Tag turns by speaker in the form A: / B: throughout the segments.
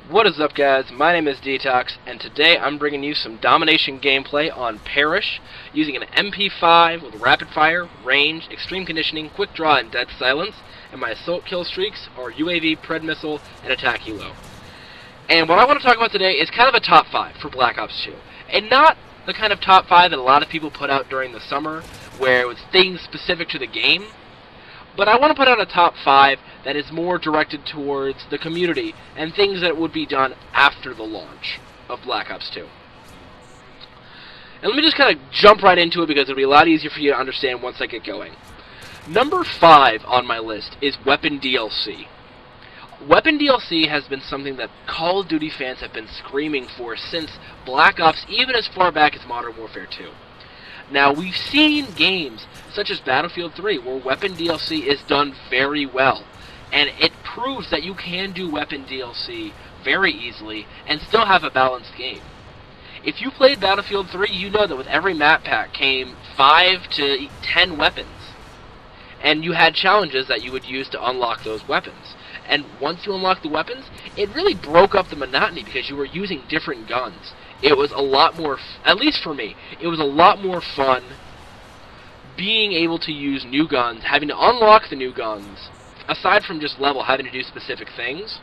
A: What is up, guys? My name is Detox, and today I'm bringing you some Domination gameplay on Perish using an MP5 with rapid fire, range, extreme conditioning, quick draw, and dead silence, and my assault kill streaks are UAV, Pred missile, and attack helo. And what I want to talk about today is kind of a top 5 for Black Ops 2, and not the kind of top 5 that a lot of people put out during the summer, where it was things specific to the game. But I want to put out a top 5 that is more directed towards the community and things that would be done after the launch of Black Ops 2. And let me just kind of jump right into it because it'll be a lot easier for you to understand once I get going. Number 5 on my list is Weapon DLC. Weapon DLC has been something that Call of Duty fans have been screaming for since Black Ops, even as far back as Modern Warfare 2. Now, we've seen games such as Battlefield 3 where Weapon DLC is done very well, and it proves that you can do Weapon DLC very easily and still have a balanced game. If you played Battlefield 3, you know that with every map pack came 5 to 10 weapons, and you had challenges that you would use to unlock those weapons. And once you unlock the weapons, it really broke up the monotony because you were using different guns. It was a lot more, at least for me, it was a lot more fun being able to use new guns, having to unlock the new guns, aside from just level, having to do specific things.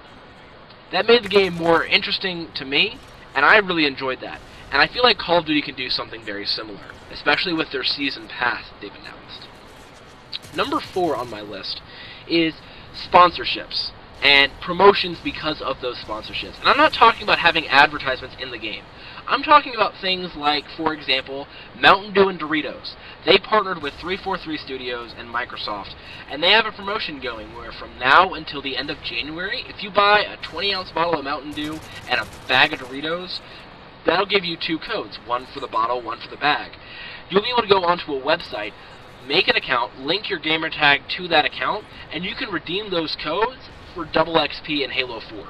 A: That made the game more interesting to me, and I really enjoyed that. And I feel like Call of Duty can do something very similar, especially with their Season Pass that they've announced. Number 4 on my list is sponsorships and promotions because of those sponsorships. And I'm not talking about having advertisements in the game. I'm talking about things like, for example, Mountain Dew and Doritos. They partnered with 343 Studios and Microsoft, and they have a promotion going where from now until the end of January, if you buy a 20-ounce bottle of Mountain Dew and a bag of Doritos, that'll give you 2 codes, one for the bottle, one for the bag. You'll be able to go onto a website, make an account, link your gamer tag to that account, and you can redeem those codes for double XP in Halo 4.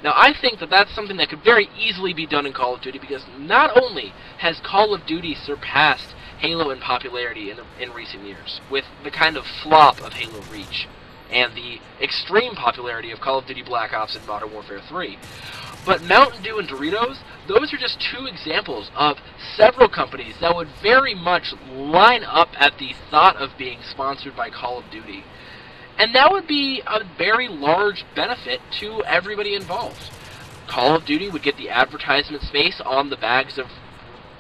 A: Now, I think that that's something that could very easily be done in Call of Duty because not only has Call of Duty surpassed Halo in popularity in recent years with the kind of flop of Halo Reach and the extreme popularity of Call of Duty Black Ops and Modern Warfare 3, but Mountain Dew and Doritos, those are just 2 examples of several companies that would very much line up at the thought of being sponsored by Call of Duty. And that would be a very large benefit to everybody involved. Call of Duty would get the advertisement space on the bags of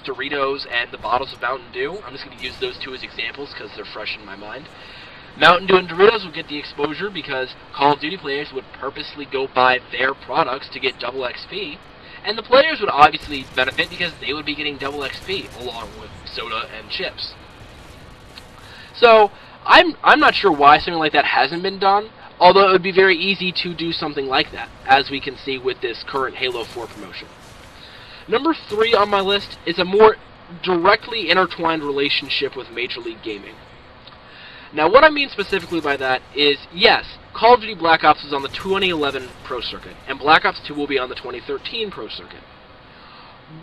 A: Doritos and the bottles of Mountain Dew. I'm just going to use those 2 as examples because they're fresh in my mind. Mountain Dew and Doritos would get the exposure because Call of Duty players would purposely go buy their products to get double XP. And the players would obviously benefit because they would be getting double XP along with soda and chips. So, I'm not sure why something like that hasn't been done, although it would be very easy to do something like that, as we can see with this current Halo 4 promotion. Number 3 on my list is a more directly intertwined relationship with Major League Gaming. Now, what I mean specifically by that is, yes, Call of Duty Black Ops is on the 2011 Pro Circuit, and Black Ops 2 will be on the 2013 Pro Circuit.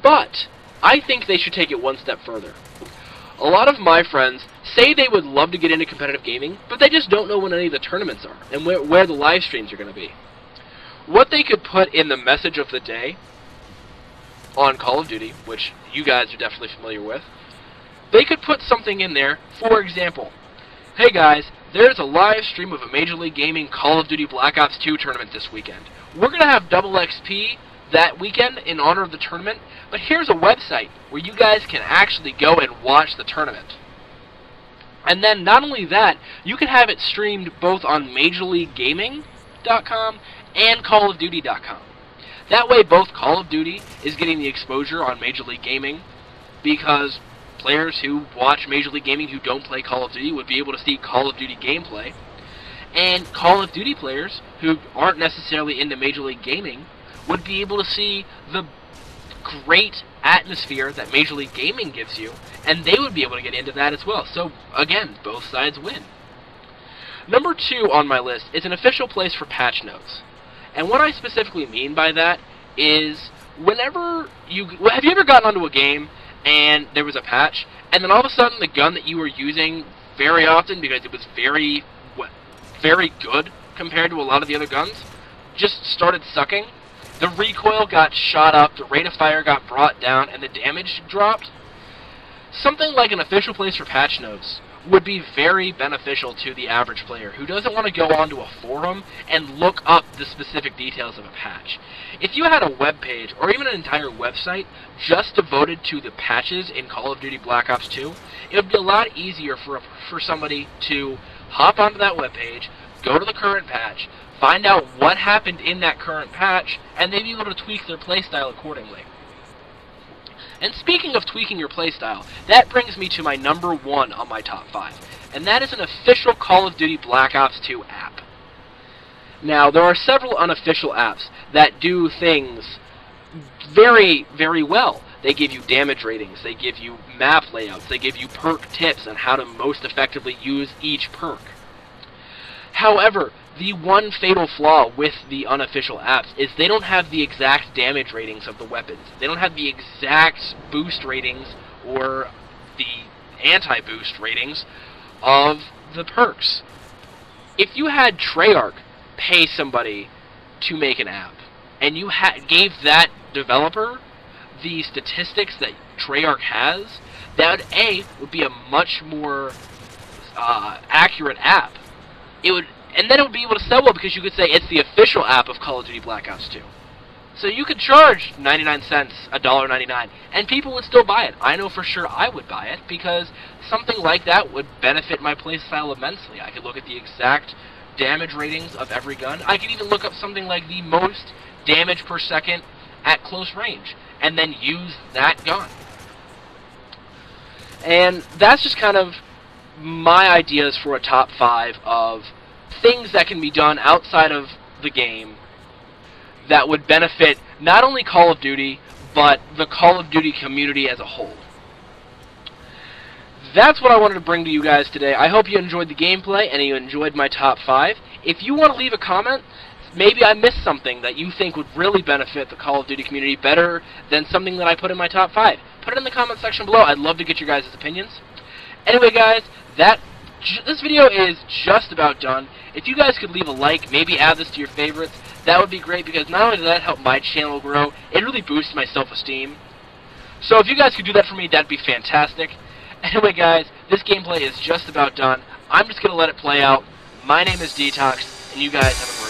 A: But I think they should take it one step further. A lot of my friends say they would love to get into competitive gaming, but they just don't know when any of the tournaments are, and where the live streams are going to be. What they could put in the message of the day on Call of Duty, which you guys are definitely familiar with, they could put something in there, for example, hey guys, there's a live stream of a Major League Gaming Call of Duty Black Ops 2 tournament this weekend. We're going to have double XP that weekend in honor of the tournament, but here's a website where you guys can actually go and watch the tournament. And then not only that, you can have it streamed both on MajorLeagueGaming.com and CallOfDuty.com. That way both Call of Duty is getting the exposure on Major League Gaming because players who watch Major League Gaming who don't play Call of Duty would be able to see Call of Duty gameplay. And Call of Duty players who aren't necessarily into Major League Gaming would be able to see the great atmosphere that Major League Gaming gives you, and they would be able to get into that as well. So, again, both sides win. Number 2 on my list is an official place for patch notes. And what I specifically mean by that is whenever you... Have you ever gotten onto a game and there was a patch, and then all of a sudden the gun that you were using very often because it was very good compared to a lot of the other guns just started sucking? the recoil got shot up, the rate of fire got brought down, and the damage dropped, something like an official place for patch notes would be very beneficial to the average player who doesn't want to go onto a forum and look up the specific details of a patch. If you had a web page, or even an entire website, just devoted to the patches in Call of Duty Black Ops 2, it would be a lot easier for somebody to hop onto that web page, go to the current patch, find out what happened in that current patch, and they'd be able to tweak their playstyle accordingly. And speaking of tweaking your playstyle, that brings me to my number 1 on my top 5, and that is an official Call of Duty Black Ops 2 app. Now, there are several unofficial apps that do things very, very well. They give you damage ratings, they give you map layouts, they give you perk tips on how to most effectively use each perk. However, the one fatal flaw with the unofficial apps is they don't have the exact damage ratings of the weapons. They don't have the exact boost ratings or the anti-boost ratings of the perks. If you had Treyarch pay somebody to make an app, and you gave that developer the statistics that Treyarch has, that would be a much more accurate app. And then it would be able to sell well because you could say it's the official app of Call of Duty Black Ops 2. So you could charge 99 cents, $1.99, and people would still buy it. I know for sure I would buy it because something like that would benefit my playstyle immensely. I could look at the exact damage ratings of every gun. I could even look up something like the most damage per second at close range, and then use that gun. And that's just kind of my ideas for a top 5 of things that can be done outside of the game that would benefit not only Call of Duty, but the Call of Duty community as a whole. That's what I wanted to bring to you guys today. I hope you enjoyed the gameplay and you enjoyed my top 5. If you want to leave a comment, maybe I missed something that you think would really benefit the Call of Duty community better than something that I put in my top 5. Put it in the comment section below. I'd love to get your guys' opinions. Anyway, guys, this video is just about done. If you guys could leave a like, maybe add this to your favorites, that would be great because not only does that help my channel grow, it really boosts my self-esteem. So if you guys could do that for me, that'd be fantastic. Anyway, guys, this gameplay is just about done. I'm just going to let it play out. My name is Detox, and you guys have a